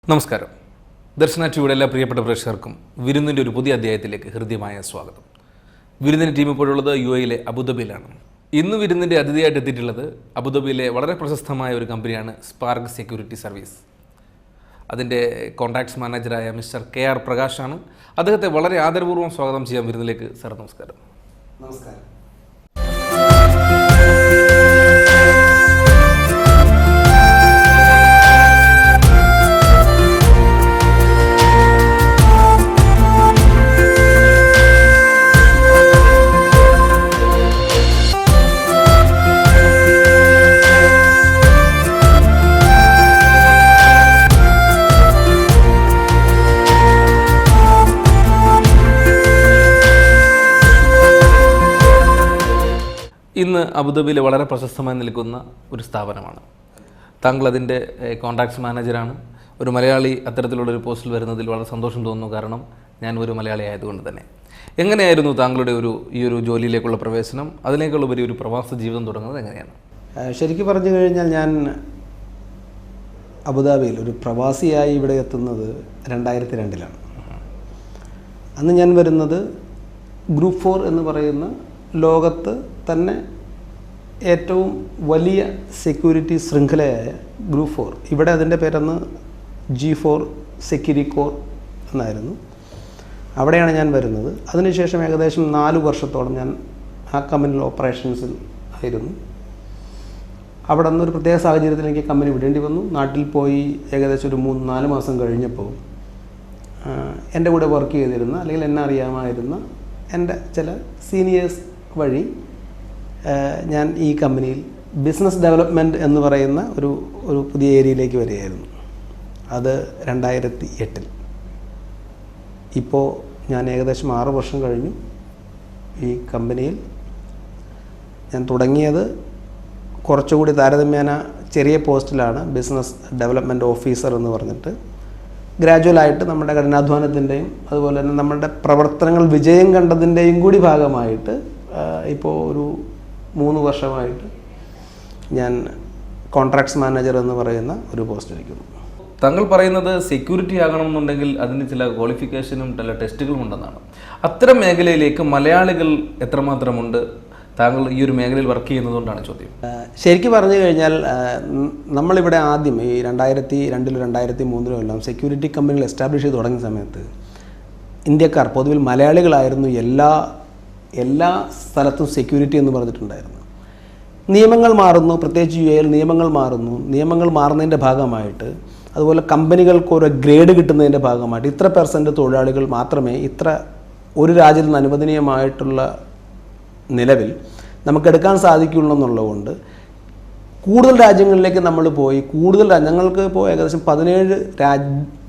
നമസ്കാരം. ദർശന ടിവിയുടെ എല്ലാ പ്രിയപ്പെട്ട പ്രേക്ഷകർക്കും വിരുന്നിൻ്റെ ഒരു പുതിയ അധ്യായത്തിലേക്ക് ഹൃദ്യമായ സ്വാഗതം. വിരുന്നിൻ്റെ ടീം ഇപ്പോഴുള്ളത് UAE അബുദാബിയിലാണ്. ഇന്ന് വിരുന്നിൻ്റെ അതിഥിയായിട്ട് എത്തിയിട്ടുള്ളത് അബുദാബിയിലെ വളരെ പ്രശസ്തമായ ഒരു കമ്പനിയാണ് സ്പാർക്ക് സെക്യൂരിറ്റി സർവീസ്. അതിൻ്റെ കോൺട്രാക്ട്സ് മാനേജറായ മിസ്റ്റർ KR പ്രകാശാണ്. അദ്ദേഹത്തെ വളരെ ആദരപൂർവ്വം സ്വാഗതം ചെയ്യാം വിരുന്നിലേക്ക്. സാർ നമസ്കാരം. നമസ്കാരം. ഇന്ന് അബുദാബിയിൽ വളരെ പ്രശസ്തമായി നിൽക്കുന്ന ഒരു സ്ഥാപനമാണ്. താങ്കൾ അതിൻ്റെ കോൺട്രാക്ട്സ് മാനേജറാണ്. ഒരു മലയാളി അത്തരത്തിലുള്ളൊരു പോസ്റ്റിൽ വരുന്നതിൽ വളരെ സന്തോഷം തോന്നുന്നു. കാരണം ഞാൻ ഒരു മലയാളി ആയതുകൊണ്ട് തന്നെ. എങ്ങനെയായിരുന്നു താങ്കളുടെ ഈ ഒരു ജോലിയിലേക്കുള്ള പ്രവേശനം? അതിനേക്കാളുപരി ഒരു പ്രവാസ ജീവിതം തുടങ്ങുന്നത് എങ്ങനെയാണ്? ശരിക്കും പറഞ്ഞു കഴിഞ്ഞാൽ ഞാൻ അബുദാബിയിൽ ഒരു പ്രവാസിയായി ഇവിടെ എത്തുന്നത് 2002 അന്ന് ഞാൻ വരുന്നത് ഗ്രൂപ്പ് 4 എന്ന് പറയുന്ന ലോകത്ത് തന്നെ ഏറ്റവും വലിയ സെക്യൂരിറ്റി ശൃംഖലയായ ഗ്രൂപ്പ് 4, ഇവിടെ അതിൻ്റെ പേരന്ന് G4 സെക്യൂരിക്കോർ എന്നായിരുന്നു. അവിടെയാണ് ഞാൻ വരുന്നത്. അതിനുശേഷം ഏകദേശം 4 വർഷത്തോളം ഞാൻ ആ കമ്പനിയിൽ ഓപ്പറേഷൻസിൽ ആയിരുന്നു. അവിടെ നിന്ന് ഒരു പ്രത്യേക സാഹചര്യത്തിൽ എനിക്ക് കമ്പനി വിടേണ്ടി വന്നു. നാട്ടിൽ പോയി ഏകദേശം ഒരു 3-4 മാസം കഴിഞ്ഞപ്പോൾ എൻ്റെ കൂടെ വർക്ക് ചെയ്തിരുന്ന അല്ലെങ്കിൽ എന്നെ അറിയാമായിരുന്ന എൻ്റെ ചില സീനിയേഴ്സ് വഴി ഞാൻ ഈ കമ്പനിയിൽ ബിസിനസ് ഡെവലപ്മെൻറ്റ് എന്ന് പറയുന്ന ഒരു പുതിയ ഏരിയയിലേക്ക് വരികയായിരുന്നു. അത് 2008. ഇപ്പോൾ ഞാൻ ഏകദേശം 6 വർഷം കഴിഞ്ഞു ഈ കമ്പനിയിൽ. ഞാൻ തുടങ്ങിയത് കുറച്ചുകൂടി താരതമ്യേന ചെറിയ പോസ്റ്റിലാണ്, ബിസിനസ് ഡെവലപ്മെൻറ്റ് ഓഫീസർ എന്ന് പറഞ്ഞിട്ട്. ഗ്രാജുവലായിട്ട് നമ്മുടെ കഠിനാധ്വാനത്തിൻ്റെയും അതുപോലെ തന്നെ നമ്മുടെ പ്രവർത്തനങ്ങൾ വിജയം കണ്ടതിൻ്റെയും കൂടി ഭാഗമായിട്ട് ഇപ്പോൾ ഒരു 3 വർഷമായിട്ട് ഞാൻ കോൺട്രാക്ട്സ് മാനേജർ എന്ന് പറയുന്ന ഒരു പോസ്റ്റ് എടുക്കുന്നു. താങ്കൾ പറയുന്നത് സെക്യൂരിറ്റി ആകണമെന്നുണ്ടെങ്കിൽ അതിന് ചില ക്വാളിഫിക്കേഷനും ചില ടെസ്റ്റുകളും ഉണ്ടെന്നാണ്. അത്തരം മേഖലയിലേക്ക് മലയാളികൾ എത്രമാത്രമുണ്ട്? താങ്കൾ ഈ ഒരു മേഖലയിൽ വർക്ക് ചെയ്യുന്നതുകൊണ്ടാണ് ചോദ്യം. ശരിക്കും പറഞ്ഞു കഴിഞ്ഞാൽ നമ്മളിവിടെ ആദ്യം ഈ 2002 2003 എല്ലാം സെക്യൂരിറ്റി കമ്പനികൾ എസ്റ്റാബ്ലിഷ് ചെയ്ത് തുടങ്ങിയ സമയത്ത് ഇന്ത്യക്കാർ പൊതുവിൽ മലയാളികളായിരുന്നു എല്ലാ സ്ഥലത്തും സെക്യൂരിറ്റി എന്ന് പറഞ്ഞിട്ടുണ്ടായിരുന്നു. നിയമങ്ങൾ മാറുന്നു, പ്രത്യേകിച്ച് UAE നിയമങ്ങൾ മാറുന്നു. നിയമങ്ങൾ മാറുന്നതിൻ്റെ ഭാഗമായിട്ട് അതുപോലെ കമ്പനികൾക്ക് ഒരു ഗ്രേഡ് കിട്ടുന്നതിൻ്റെ ഭാഗമായിട്ട് ഇത്ര % തൊഴിലാളികൾ മാത്രമേ ഒരു രാജ്യത്ത് നിന്ന് അനുവദനീയമായിട്ടുള്ള നിലവിൽ നമുക്കെടുക്കാൻ സാധിക്കുള്ളൂ എന്നുള്ളതുകൊണ്ട് കൂടുതൽ രാജ്യങ്ങളിലേക്ക് നമ്മൾ പോയി. ഞങ്ങൾക്ക് ഇപ്പോൾ ഏകദേശം 17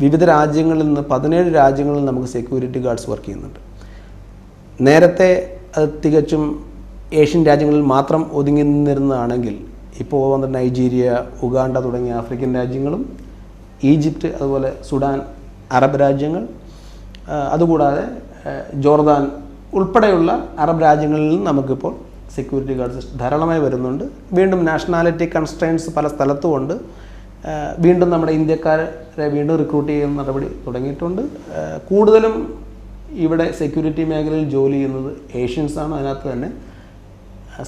വിവിധ രാജ്യങ്ങളിൽ നിന്ന് 17 രാജ്യങ്ങളിൽ നമുക്ക് സെക്യൂരിറ്റി ഗാർഡ്സ് വർക്ക് ചെയ്യുന്നുണ്ട്. നേരത്തെ അത് തികച്ചും ഏഷ്യൻ രാജ്യങ്ങളിൽ മാത്രം ഒതുങ്ങി നിന്നിരുന്നതാണെങ്കിൽ ഇപ്പോൾ വന്ന് നൈജീരിയ, ഉഗാണ്ട തുടങ്ങിയ ആഫ്രിക്കൻ രാജ്യങ്ങളും, ഈജിപ്റ്റ്, അതുപോലെ സുഡാൻ, അറബ് രാജ്യങ്ങൾ, അതുകൂടാതെ ജോർദാൻ ഉൾപ്പെടെയുള്ള അറബ് രാജ്യങ്ങളിൽ നിന്ന് നമുക്കിപ്പോൾ സെക്യൂരിറ്റി ഗാർഡ്സ് ധാരാളമായി വരുന്നുണ്ട്. വീണ്ടും നാഷണാലിറ്റി കൺസ്ട്രെയിൻസ് പല സ്ഥലത്തുമുണ്ട്. വീണ്ടും നമ്മുടെ ഇന്ത്യക്കാരെ വീണ്ടും റിക്രൂട്ട് ചെയ്യുന്ന നടപടി തുടങ്ങിയിട്ടുണ്ട്. കൂടുതലും ഇവിടെ സെക്യൂരിറ്റി മേഖലയിൽ ജോലി ചെയ്യുന്നത് ഏഷ്യൻസാണ്. അതിനകത്ത് തന്നെ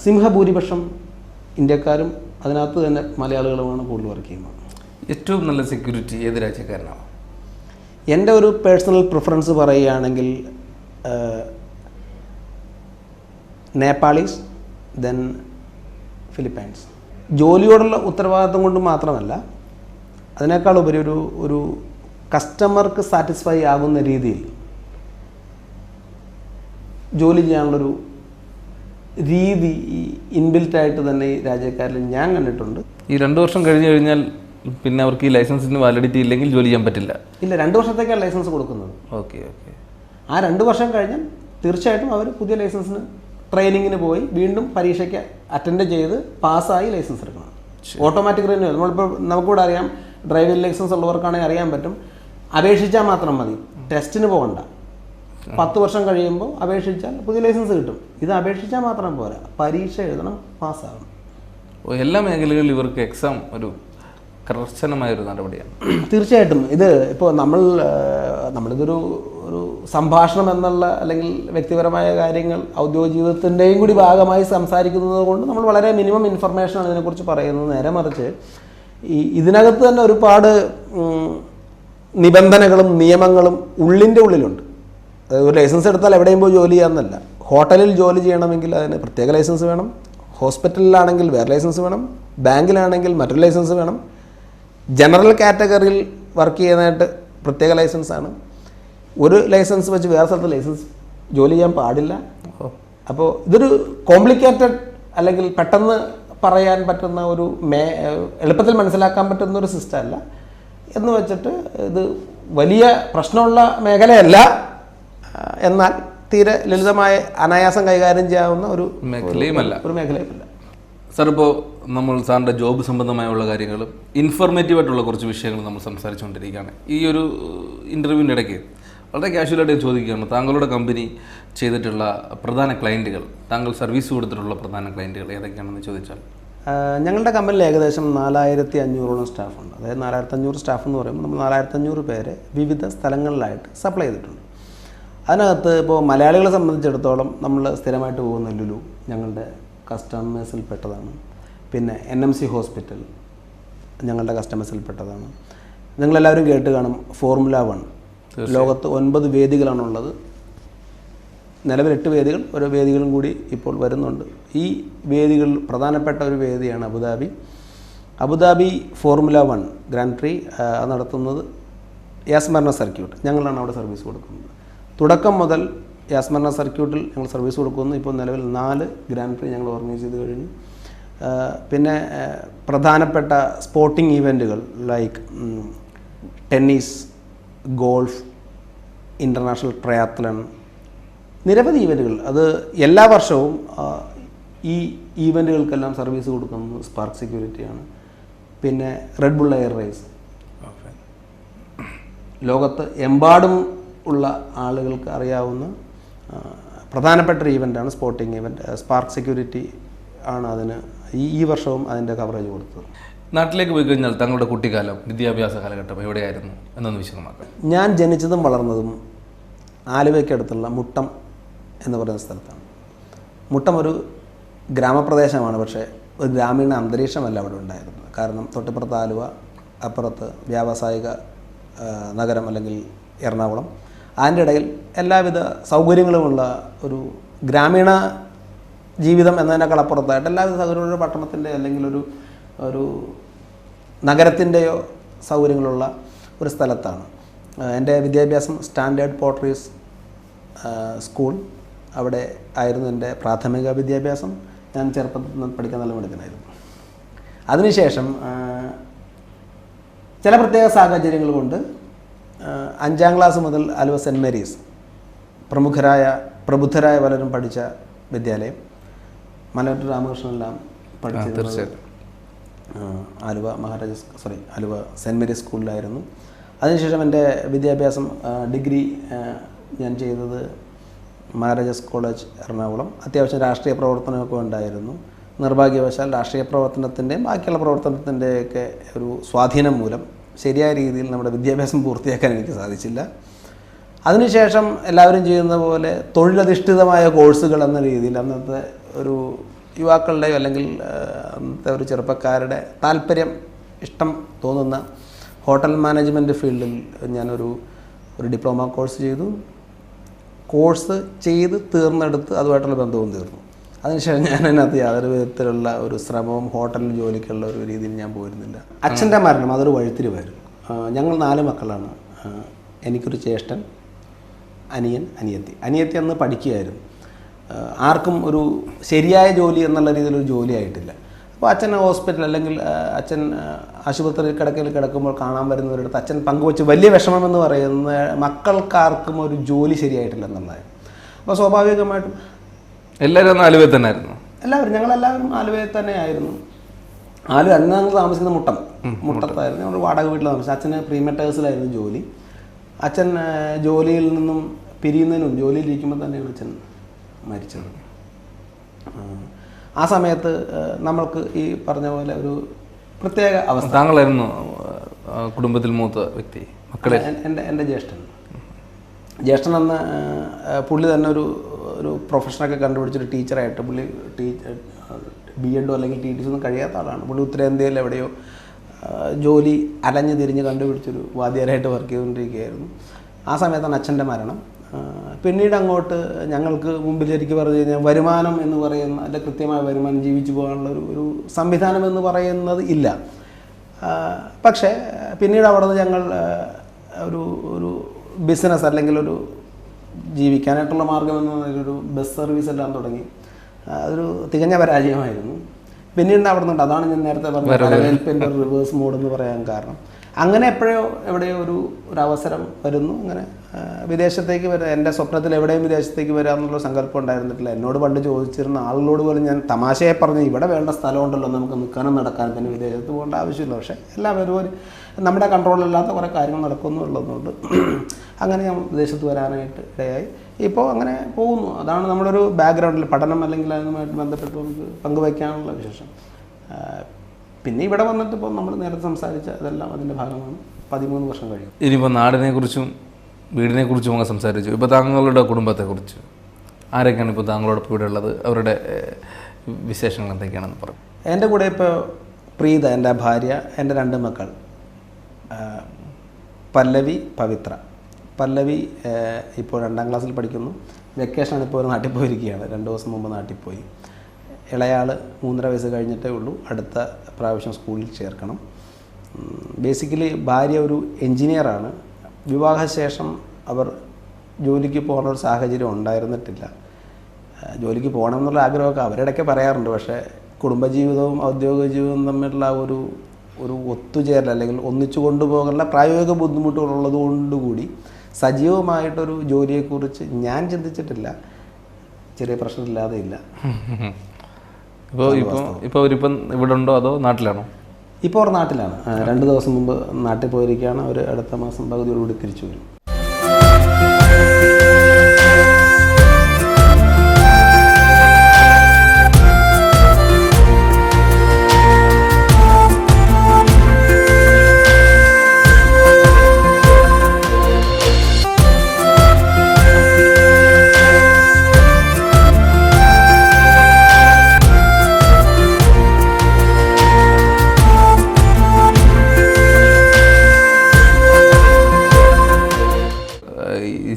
സിംഹഭൂരിപക്ഷം ഇന്ത്യക്കാരും അതിനകത്ത് തന്നെ മലയാളികളുമാണ് കൂടുതൽ വർക്ക് ചെയ്യുന്നത്. ഏറ്റവും നല്ല സെക്യൂരിറ്റി ഏത് രാജ്യക്കാരനാണ്? എൻ്റെ ഒരു പേഴ്സണൽ പ്രിഫറൻസ് പറയുകയാണെങ്കിൽ നേപ്പാളീസ്, ദെൻ ഫിലിപ്പൈൻസ്. ജോലിയോടുള്ള ഉത്തരവാദിത്വം കൊണ്ട് മാത്രമല്ല, അതിനേക്കാൾ ഉപരി ഒരു കസ്റ്റമർക്ക് സാറ്റിസ്ഫൈ ആകുന്ന രീതിയിൽ ജോലി ചെയ്യാനുള്ളൊരു രീതി ഇൻബിൽറ്റായിട്ട് തന്നെ ഈ രാജ്യക്കാരിൽ ഞാൻ കണ്ടിട്ടുണ്ട്. ഈ 2 വർഷം കഴിഞ്ഞ് കഴിഞ്ഞാൽ പിന്നെ അവർക്ക് ഈ ലൈസൻസിന് വാലിഡിറ്റി ഇല്ലെങ്കിൽ ജോലി ചെയ്യാൻ പറ്റില്ല? ഇല്ല, 2 വർഷത്തേക്കാണ് ലൈസൻസ് കൊടുക്കുന്നത്. ഓക്കെ. ആ 2 വർഷം കഴിഞ്ഞാൽ തീർച്ചയായിട്ടും അവർ പുതിയ ലൈസൻസിന് ട്രെയിനിങ്ങിന് പോയി വീണ്ടും പരീക്ഷയ്ക്ക് അറ്റൻഡ് ചെയ്ത് പാസ്സായി ലൈസൻസ് എടുക്കണം. Automatic renewal. നമുക്കിവിടെ അറിയാം, ഡ്രൈവിംഗ് ലൈസൻസ് ഉള്ളവർക്കാണെങ്കിൽ അറിയാൻ പറ്റും, അപേക്ഷിച്ചാൽ മാത്രം മതി, ടെസ്റ്റിന് പോകണ്ട. 10 വർഷം കഴിയുമ്പോൾ അപേക്ഷിച്ചാൽ പുതിയ ലൈസൻസ് കിട്ടും. ഇത് അപേക്ഷിച്ചാൽ മാത്രം പോരാ, പരീക്ഷ എഴുതണം, പാസ്സാകണം. എല്ലാ മേഖലകളിലും ഇവർക്ക് എക്സാം ഒരു കർശനമായൊരു നടപടിയാണ്. തീർച്ചയായിട്ടും ഇത് ഇപ്പോൾ നമ്മളിതൊരു സംഭാഷണം എന്നുള്ള അല്ലെങ്കിൽ വ്യക്തിപരമായ കാര്യങ്ങൾ ഔദ്യോഗിക ജീവിതത്തിൻ്റെയും കൂടി ഭാഗമായി സംസാരിക്കുന്നത് കൊണ്ട് നമ്മൾ വളരെ മിനിമം ഇൻഫർമേഷനാണ് ഇതിനെക്കുറിച്ച് പറയുന്നത്. നേരെ മറിച്ച് ഇതിനകത്ത് തന്നെ ഒരുപാട് നിബന്ധനകളും നിയമങ്ങളും ഉള്ളിലുണ്ട്. ഒരു ലൈസൻസ് എടുത്താൽ എവിടെയും പോയി ജോലി ചെയ്യാമെന്നല്ല. ഹോട്ടലിൽ ജോലി ചെയ്യണമെങ്കിൽ അതിന് പ്രത്യേക ലൈസൻസ് വേണം, ഹോസ്പിറ്റലിലാണെങ്കിൽ വേറെ ലൈസൻസ് വേണം, ബാങ്കിലാണെങ്കിൽ മറ്റൊരു ലൈസൻസ് വേണം, ജനറൽ കാറ്റഗറിയിൽ വർക്ക് ചെയ്യാനായിട്ട് പ്രത്യേക ലൈസൻസാണ്. ഒരു ലൈസൻസ് വെച്ച് വേറെ സ്ഥലത്ത് ലൈസൻസ് ജോലി ചെയ്യാൻ പാടില്ല. അപ്പോൾ ഇതൊരു കോംപ്ലിക്കേറ്റഡ് അല്ലെങ്കിൽ പെട്ടെന്ന് പറയാൻ പറ്റുന്ന എളുപ്പത്തിൽ മനസ്സിലാക്കാൻ പറ്റുന്ന ഒരു സിസ്റ്റം അല്ല. എന്ന് വെച്ചിട്ട് ഇത് വലിയ പ്രശ്നമുള്ള മേഖലയല്ല, എന്നാൽ തീരെ ലളിതമായ അനായാസം കൈകാര്യം ചെയ്യാവുന്ന ഒരു മേഖലയുമല്ല. സാർ, ഇപ്പോൾ നമ്മൾ സാറിൻ്റെ ജോബ് സംബന്ധമായുള്ള കാര്യങ്ങളും ഇൻഫോർമേറ്റീവായിട്ടുള്ള കുറച്ച് വിഷയങ്ങൾ നമ്മൾ സംസാരിച്ചുകൊണ്ടിരിക്കുകയാണ്. ഈ ഒരു ഇൻ്റർവ്യൂവിൻ്റെ ഇടയ്ക്ക് വളരെ കാഷ്വലായിട്ട് ചോദിക്കുകയാണ്, താങ്കളുടെ കമ്പനി ചെയ്തിട്ടുള്ള പ്രധാന ക്ലയൻറ്റുകൾ, താങ്കൾ സർവീസ് കൊടുത്തിട്ടുള്ള പ്രധാന ക്ലയൻറ്റുകൾ ഏതൊക്കെയാണെന്ന് ചോദിച്ചാൽ? ഞങ്ങളുടെ കമ്പനിയിൽ ഏകദേശം 4500ഓളം സ്റ്റാഫുണ്ട്. അതായത് 4500 സ്റ്റാഫ് എന്ന് പറയുമ്പോൾ നമ്മൾ 4500 പേരെ വിവിധ സ്ഥലങ്ങളിലായിട്ട് സപ്ലൈ ചെയ്തിട്ടുണ്ട്. അതിനകത്ത് ഇപ്പോൾ മലയാളികളെ സംബന്ധിച്ചിടത്തോളം നമ്മൾ സ്ഥിരമായിട്ട് പോകുന്ന ലുലു ഞങ്ങളുടെ കസ്റ്റമേഴ്സിൽപ്പെട്ടതാണ്. പിന്നെ NMC ഹോസ്പിറ്റൽ ഞങ്ങളുടെ കസ്റ്റമേഴ്സിൽപ്പെട്ടതാണ്. നിങ്ങളെല്ലാവരും കേട്ട് കാണും ഫോർമുല 1. ലോകത്ത് 9 വേദികളാണുള്ളത്. നിലവിൽ 8 വേദികൾ, ഓരോ വേദികളും കൂടി ഇപ്പോൾ വരുന്നുണ്ട്. ഈ വേദികളിൽ പ്രധാനപ്പെട്ട ഒരു വേദിയാണ് അബുദാബി ഫോർമുല 1 ഗ്രാൻഡ് പ്രീ നടത്തുന്നത് യാസ്മർണ സർക്യൂട്ട്. ഞങ്ങളാണ് അവിടെ സർവീസ് കൊടുക്കുന്നത്. തുടക്കം മുതൽ യാസ്മർണ സർക്യൂട്ടിൽ ഞങ്ങൾ സർവീസ് കൊടുക്കുന്നു. ഇപ്പോൾ നിലവിൽ 4 ഗ്രാൻഡ് പ്രീ ഞങ്ങൾ ഓർഗനൈസ് ചെയ്ത് കഴിഞ്ഞു. പിന്നെ പ്രധാനപ്പെട്ട സ്പോർട്ടിംഗ് ഈവൻറ്റുകൾ like tennis, golf, international triathlon, നിരവധി ഈവൻറ്റുകൾ. അത് എല്ലാ വർഷവും ഈ ഈവൻറ്റുകൾക്കെല്ലാം സർവീസ് കൊടുക്കുന്നത് സ്പാർക്ക് സെക്യൂരിറ്റിയാണ്. പിന്നെ റെഡ് ബുൾ എയർ റേസ്, ലോകത്ത് എമ്പാടും ഉള്ള ആളുകൾക്ക് അറിയാവുന്ന പ്രധാനപ്പെട്ട ഒരു ഈവൻ്റാണ് സ്പോർട്ടിംഗ് ഈവൻറ്റ്. സ്പാർക്ക് സെക്യൂരിറ്റി ആണ് അതിന് ഈ വർഷവും അതിൻ്റെ കവറേജ് കൊടുത്തത്. നാട്ടിലേക്ക് പോയി കഴിഞ്ഞാൽ താങ്കളുടെ കുട്ടിക്കാലം, വിദ്യാഭ്യാസ കാലഘട്ടം എവിടെയായിരുന്നു എന്നൊന്ന് വിശദമാക്കാം. ഞാൻ ജനിച്ചതും വളർന്നതും ആലുവയ്ക്കടുത്തുള്ള മുട്ടം എന്ന് പറയുന്ന സ്ഥലത്താണ്. മുട്ടം ഒരു ഗ്രാമപ്രദേശമാണ്, പക്ഷേ ഒരു ഗ്രാമീണ അന്തരീക്ഷമല്ല അവിടെ ഉണ്ടായിരുന്നത്. കാരണം തൊട്ടിപ്പുറത്ത് ആലുവ, അപ്പുറത്ത് വ്യാവസായിക നഗരം അല്ലെങ്കിൽ എറണാകുളം. അതിൻ്റെ ഇടയിൽ എല്ലാവിധ സൗകര്യങ്ങളുമുള്ള ഒരു ഗ്രാമീണ ജീവിതം എന്നതിനേക്കാൾ അപ്പുറത്തായിട്ട് എല്ലാവിധ സൗകര്യമുള്ള പട്ടണത്തിൻ്റെ അല്ലെങ്കിൽ ഒരു നഗരത്തിൻ്റെയോ സൗകര്യങ്ങളുള്ള ഒരു സ്ഥലത്താണ്. എൻ്റെ വിദ്യാഭ്യാസം സ്റ്റാൻഡേർഡ് പോർട്ടറീസ് സ്കൂൾ, അവിടെ ആയിരുന്നു എൻ്റെ പ്രാഥമിക വിദ്യാഭ്യാസം. ഞാൻ ചെറുപ്പത്തിൽ പഠിക്കാൻ നല്ല മിടുക്കനായിരുന്നു. അതിനുശേഷം ചില പ്രത്യേക സാഹചര്യങ്ങൾ കൊണ്ട് 5ാം ക്ലാസ് മുതൽ ആലുവ സെൻറ്റ് മേരീസ്, പ്രബുദ്ധരായ പലരും പഠിച്ച വിദ്യാലയം, മലയാറ്റൂർ രാമകൃഷ്ണനെല്ലാം പഠിച്ചത് ആലുവ ആലുവ സെൻറ്റ് മേരീസ് സ്കൂളിലായിരുന്നു. അതിനുശേഷം എൻ്റെ വിദ്യാഭ്യാസം ഡിഗ്രി ഞാൻ ചെയ്തത് മഹാരാജാസ് കോളേജ് എറണാകുളം. അത്യാവശ്യം രാഷ്ട്രീയ പ്രവർത്തനമൊക്കെ ഉണ്ടായിരുന്നു. നിർഭാഗ്യവശാൽ രാഷ്ട്രീയ പ്രവർത്തനത്തിൻ്റെയും ബാക്കിയുള്ള പ്രവർത്തനത്തിൻ്റെയൊക്കെ ഒരു സ്വാധീനം മൂലം ശരിയായ രീതിയിൽ നമ്മുടെ വിദ്യാഭ്യാസം പൂർത്തിയാക്കാൻ എനിക്ക് സാധിച്ചില്ല. അതിനുശേഷം എല്ലാവരും ചെയ്യുന്ന പോലെ തൊഴിലധിഷ്ഠിതമായ കോഴ്സുകൾ എന്ന രീതിയിൽ അന്നത്തെ ഒരു യുവാക്കളുടെയോ അല്ലെങ്കിൽ അന്നത്തെ ഒരു ചെറുപ്പക്കാരുടെ ഇഷ്ടം തോന്നുന്ന ഹോട്ടൽ മാനേജ്മെൻറ്റ് ഫീൽഡിൽ ഞാനൊരു ഡിപ്ലോമ കോഴ്സ് ചെയ്തു. കോഴ്സ് ചെയ്ത് തീർന്നെടുത്ത് അതുമായിട്ടുള്ള ബന്ധവും തീർന്നു. അതിനുശേഷം ഞാൻ അതിനകത്ത് യാതൊരു വിധത്തിലുള്ള ഒരു ശ്രമവും ഹോട്ടലിൽ ജോലിക്കുള്ള ഒരു രീതിയിൽ ഞാൻ പോയിരുന്നില്ല. അച്ഛൻ്റെ മരണം അതൊരു വഴിത്തിരിവായിരുന്നു. ഞങ്ങൾ 4 മക്കളാണ്. എനിക്കൊരു ജ്യേഷ്ഠൻ, അനിയത്തി അന്ന് പഠിക്കുകയായിരുന്നു. ആർക്കും ഒരു ശരിയായ ജോലി എന്നുള്ള രീതിയിലൊരു ജോലി ആയിട്ടില്ല. അപ്പോൾ അച്ഛൻ ഹോസ്പിറ്റൽ അല്ലെങ്കിൽ അച്ഛൻ ആശുപത്രി കിടക്കുമ്പോൾ കാണാൻ വരുന്നവരുടെ അച്ഛൻ പങ്കുവച്ച് വലിയ വിഷമമെന്ന് പറയുന്ന മക്കൾക്കാർക്കും ഒരു ജോലി ശരിയായിട്ടില്ല എന്നുള്ളതായിരുന്നു. അപ്പോൾ സ്വാഭാവികമായിട്ടും എല്ലാവരും ആലുവയിൽ തന്നെ ആയിരുന്നു. ഞങ്ങളെല്ലാവരും ആലുവയിൽ തന്നെ ആയിരുന്നു. അന്ന് ഞങ്ങൾ താമസിക്കുന്ന മുട്ടത്തായിരുന്നു. ഞങ്ങൾ വാടക വീട്ടിൽ താമസിച്ചത്. അച്ഛന് പ്രീമെറ്റേഴ്സിലായിരുന്നു ജോലി. അച്ഛൻ ജോലിയിൽ നിന്നും പിരിയുന്നതിനും ജോലിയിലിരിക്കുമ്പോൾ തന്നെയാണ് അച്ഛൻ മരിച്ചത്. ആ സമയത്ത് നമ്മൾക്ക് ഈ പറഞ്ഞ പോലെ ഒരു പ്രത്യേക അവസ്ഥ. താങ്കളായിരുന്നു കുടുംബത്തിൽ മൂത്ത വ്യക്തി? മക്കളെ? എൻ്റെ ജ്യേഷ്ഠൻ അന്ന് പുള്ളി തന്നെ ഒരു പ്രൊഫഷനൊക്കെ കണ്ടുപിടിച്ചൊരു ടീച്ചറായിട്ട് പുള്ളി BEd അല്ലെങ്കിൽ TTC ഒന്നും കഴിയാത്ത ആളാണ്. പുള്ളി ഉത്തരേന്ത്യയിൽ എവിടെയോ ജോലി അലഞ്ഞു തിരിഞ്ഞ് കണ്ടുപിടിച്ചൊരു വാദ്യാരായിട്ട് വർക്ക് ചെയ്തുകൊണ്ടിരിക്കുകയായിരുന്നു. ആ സമയത്താണ് അച്ഛൻ്റെ മരണം. പിന്നീട് അങ്ങോട്ട് ഞങ്ങൾക്ക് മുമ്പിൽ ശരിക്കും പറഞ്ഞു കഴിഞ്ഞാൽ വരുമാനം എന്ന് പറയുന്ന അല്ല, കൃത്യമായ വരുമാനം ജീവിച്ചു പോകാനുള്ള ഒരു സംവിധാനം എന്ന് പറയുന്നത് ഇല്ല. പക്ഷേ പിന്നീട് അവിടെ നിന്ന് ഞങ്ങൾ ഒരു ബിസിനസ് അല്ലെങ്കിൽ ഒരു ജീവിക്കാനായിട്ടുള്ള മാർഗം എന്ന ഒരു ബസ് സർവീസ് എല്ലാം തുടങ്ങി. അതൊരു തികഞ്ഞ പരാജയമായിരുന്നു. പിന്നീട് അവിടെ നിന്നുണ്ട്. അതാണ് ഞാൻ നേരത്തെ പറഞ്ഞത് വരവേൽപ്പിൻ്റെ ഒരു റിവേഴ്സ് മോഡ് എന്ന് പറയാൻ കാരണം. അങ്ങനെ എവിടെയോ ഒരു അവസരം വരുന്നു. അങ്ങനെ വിദേശത്തേക്ക് വരാം. എൻ്റെ സ്വപ്നത്തിൽ എവിടെയും വിദേശത്തേക്ക് വരാമെന്നുള്ള സങ്കല്പം ഉണ്ടായിരുന്നിട്ടില്ല. എന്നോട് പണ്ട് ചോദിച്ചിരുന്ന ആളുകളോട് പോലും ഞാൻ തമാശയെ പറഞ്ഞ് ഇവിടെ വേണ്ട സ്ഥലമുണ്ടല്ലോ, നമുക്ക് നിൽക്കാനും നടക്കാനും തന്നെ വിദേശത്ത് പോകേണ്ട ആവശ്യമില്ല. പക്ഷേ എല്ലാം ഒരു നമ്മുടെ കൺട്രോളില്ലാത്ത കുറേ കാര്യങ്ങൾ നടക്കുന്നുള്ളതുകൊണ്ട് അങ്ങനെ ഞാൻ വിദേശത്ത് വരാനായിട്ട് ഇടയായി. ഇപ്പോൾ അങ്ങനെ പോകുന്നു. അതാണ് നമ്മുടെ ഒരു ബാക്ക്ഗ്രൗണ്ടിൽ പഠനം അല്ലെങ്കിൽ അതുമായിട്ട് ബന്ധപ്പെട്ട് നമുക്ക് പങ്കുവയ്ക്കാനുള്ള വിശേഷം. പിന്നെ ഇവിടെ വന്നിട്ട് ഇപ്പോൾ നമ്മൾ നേരത്തെ സംസാരിച്ച അതെല്ലാം അതിൻ്റെ ഭാഗമാണ്. 13 വർഷം കഴിയും. ഇനിയിപ്പോൾ നാടിനെക്കുറിച്ചും വീടിനെക്കുറിച്ചും ഒക്കെ സംസാരിച്ചു. ഇപ്പോൾ താങ്കളുടെ കുടുംബത്തെക്കുറിച്ച് ആരൊക്കെയാണ് ഇപ്പോൾ താങ്കളോടൊപ്പം ഇവിടെ ഉള്ളത്? അവരുടെ വിശേഷങ്ങൾ എന്തൊക്കെയാണെന്ന് പറയും. എൻ്റെ കൂടെ ഇപ്പോൾ പ്രീത, എൻ്റെ ഭാര്യ, എൻ്റെ 2 മക്കൾ പല്ലവി, പവിത്ര. പല്ലവി ഇപ്പോൾ 2ാം ക്ലാസ്സിൽ പഠിക്കുന്നു. വെക്കേഷനാണ്. ഇപ്പോൾ നാട്ടിൽ പോയിരിക്കുകയാണ്. 2 ദിവസം മുമ്പ് നാട്ടിൽ പോയി. ഇളയാൾ 3.5 വയസ്സ് കഴിഞ്ഞിട്ടേ ഉള്ളൂ. അടുത്ത പ്രാവശ്യം സ്കൂളിൽ ചേർക്കണം. ബേസിക്കലി ഭാര്യ ഒരു എൻജിനീയറാണ്. വിവാഹശേഷം അവർ ജോലിക്ക് പോകുന്ന ഒരു സാഹചര്യം ഉണ്ടായിരുന്നിട്ടില്ല. ജോലിക്ക് പോകണം എന്നുള്ള ആഗ്രഹമൊക്കെ അവരിടയ്ക്ക് പറയാറുണ്ട്. പക്ഷേ കുടുംബജീവിതവും ഔദ്യോഗിക ജീവിതവും തമ്മിലുള്ള ഒരു ഒത്തുചേരൽ അല്ലെങ്കിൽ ഒന്നിച്ചു കൊണ്ടുപോകാനുള്ള പ്രായോഗിക ബുദ്ധിമുട്ടുകളുള്ളത് കൊണ്ടുകൂടി സജീവമായിട്ടൊരു ജോലിയെക്കുറിച്ച് ഞാൻ ചിന്തിച്ചിട്ടില്ല. ചെറിയ പ്രശ്നമില്ലാതെ ഇല്ല. ഇപ്പോൾ അവരിപ്പം ഇവിടെ ഉണ്ടോ അതോ നാട്ടിലാണോ? ഇപ്പോൾ അവർ നാട്ടിലാണ്. 2 ദിവസം മുമ്പ് നാട്ടിൽ പോയിരിക്കുകയാണ്. അവർ അടുത്ത മാസം പകുതിയോടുകൂടി തിരിച്ചു വരും.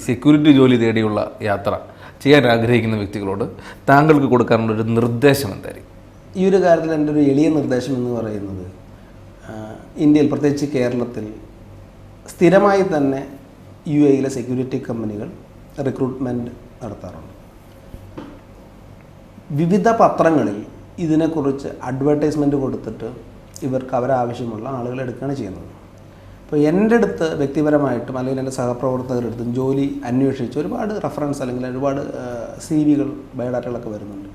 സെക്യൂരിറ്റി ജോലി തേടിയുള്ള യാത്ര ചെയ്യാൻ ആഗ്രഹിക്കുന്ന വ്യക്തികളോട് താങ്കൾക്ക് കൊടുക്കാനുള്ളൊരു നിർദ്ദേശം എന്തായിരിക്കും? ഈ ഒരു കാര്യത്തിൽ എൻ്റെ ഒരു എളിയ നിർദ്ദേശം എന്ന് പറയുന്നത്, ഇന്ത്യയിൽ പ്രത്യേകിച്ച് കേരളത്തിൽ സ്ഥിരമായി തന്നെ UAE സെക്യൂരിറ്റി കമ്പനികൾ റിക്രൂട്ട്മെൻറ്റ് നടത്താറുണ്ട്. വിവിധ പത്രങ്ങളിൽ ഇതിനെക്കുറിച്ച് അഡ്വർടൈസ്മെൻറ്റ് കൊടുത്തിട്ട് ഇവർക്ക് അവരാവശ്യമുള്ള ആളുകളെ എടുക്കുകയാണ് ചെയ്യുന്നത്. അപ്പോൾ എൻ്റെ അടുത്ത് വ്യക്തിപരമായിട്ടും അല്ലെങ്കിൽ എൻ്റെ സഹപ്രവർത്തകരുടെ അടുത്തും ജോലി അന്വേഷിച്ച് ഒരുപാട് റെഫറൻസ് അല്ലെങ്കിൽ ഒരുപാട് CV-കൾ ബയോഡാറ്റകളൊക്കെ വരുന്നുണ്ട്.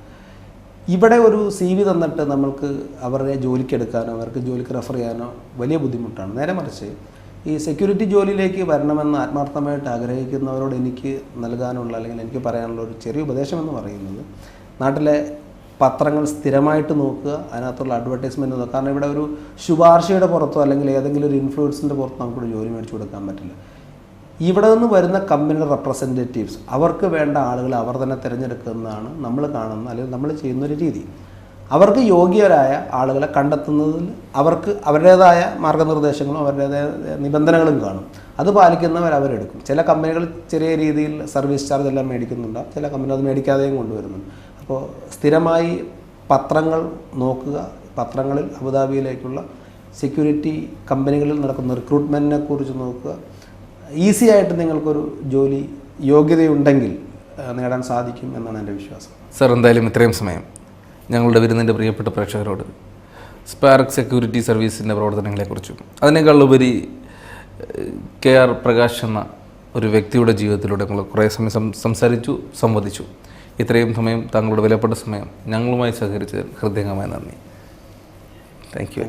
ഇവിടെ ഒരു CV തന്നിട്ട് നമ്മൾക്ക് അവരെ ജോലിക്കെടുക്കാനോ അവർക്ക് ജോലിക്ക് റെഫർ ചെയ്യാനോ വലിയ ബുദ്ധിമുട്ടാണ്. നേരെ മറിച്ച് ഈ സെക്യൂരിറ്റി ജോലിയിലേക്ക് വരണമെന്ന് ആത്മാർത്ഥമായിട്ട് ആഗ്രഹിക്കുന്നവരോട് എനിക്ക് നൽകാനുള്ള അല്ലെങ്കിൽ എനിക്ക് പറയാനുള്ള ഒരു ചെറിയ ഉപദേശമെന്ന് പറയുന്നത്, നാട്ടിലെ പത്രങ്ങൾ സ്ഥിരമായിട്ട് നോക്കുക, അതിനകത്തുള്ള അഡ്വർടൈസ്മെൻറ്റ് നോക്കുക. കാരണം ഇവിടെ ഒരു ശുപാർശയുടെ പുറത്തോ അല്ലെങ്കിൽ ഏതെങ്കിലും ഒരു ഇൻഫ്ലുവൻസിൻ്റെ പുറത്തോ നമുക്കൊരു ജോലി മേടിച്ചു കൊടുക്കാൻ പറ്റില്ല. ഇവിടെ നിന്ന് വരുന്ന കമ്പനിയുടെ റെപ്രസെൻറ്റേറ്റീവ്സ് അവർക്ക് വേണ്ട ആളുകൾ അവർ തന്നെ തിരഞ്ഞെടുക്കുന്നതാണ് നമ്മൾ കാണുന്ന അല്ലെങ്കിൽ നമ്മൾ ചെയ്യുന്നൊരു രീതി. അവർക്ക് യോഗ്യരായ ആളുകളെ കണ്ടെത്തുന്നതിൽ അവർക്ക് അവരുടേതായ മാർഗ്ഗനിർദ്ദേശങ്ങളും അവരുടേതായ നിബന്ധനകളും കാണും. അത് പാലിക്കുന്നവർ അവരെടുക്കും. ചില കമ്പനികൾ ചെറിയ രീതിയിൽ സർവീസ് ചാർജ് എല്ലാം മേടിക്കുന്നുണ്ട്. ചില കമ്പനി അത് മേടിക്കാതെയും കൊണ്ടുവരുന്നുണ്ട്. അപ്പോൾ സ്ഥിരമായി പത്രങ്ങൾ നോക്കുക. പത്രങ്ങളിൽ അബുദാബിയിലേക്കുള്ള സെക്യൂരിറ്റി കമ്പനികളിൽ നടക്കുന്ന റിക്രൂട്ട്മെൻറ്റിനെ കുറിച്ച് നോക്കുക. ഈസി ആയിട്ട് നിങ്ങൾക്കൊരു ജോലി യോഗ്യതയുണ്ടെങ്കിൽ നേടാൻ സാധിക്കും എന്നാണ് എൻ്റെ വിശ്വാസം. സർ, എന്തായാലും ഇത്രയും സമയം ഞങ്ങളുടെ വിരുന്നിൻ്റെ പ്രിയപ്പെട്ട പ്രേക്ഷകരോട് സ്പാർക്ക് സെക്യൂരിറ്റി സർവീസിൻ്റെ പ്രവർത്തനങ്ങളെക്കുറിച്ചും അതിനേക്കാളുപരി KR പ്രകാശ് എന്ന ഒരു വ്യക്തിയുടെ ജീവിതത്തിലൂടെ ഞങ്ങൾ കുറേ സമയം സംസാരിച്ചു, സംവദിച്ചു. ഇത്രയും സമയം താങ്കളുടെ വിലപ്പെട്ട സമയം ഞങ്ങളുമായി സഹകരിച്ചതിൽ ഹൃദയംഗമായ നന്ദി. Thank you.